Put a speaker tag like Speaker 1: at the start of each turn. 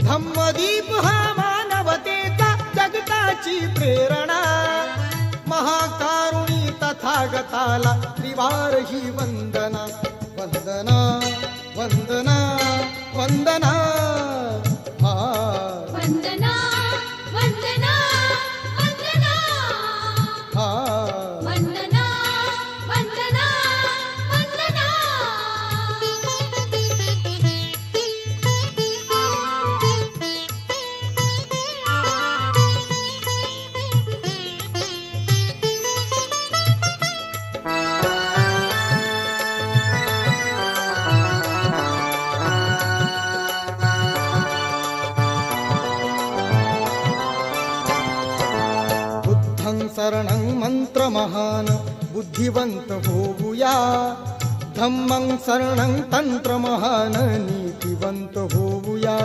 Speaker 1: धम्मदीप हा मानवतेचा जगताची प्रेरणा, महाकारुणी तथागताला त्रिवार ही वंदना, वंदना वंदना वंदना हा
Speaker 2: वंदना वंदना वंदना
Speaker 1: हा
Speaker 2: वंदना वंदना वंदना.
Speaker 1: बुद्धं शरणं मंत्रमहान बुद्धिवंत होऊया, धम्मं शरणं तंत्रमहान नीतिवंत होऊया.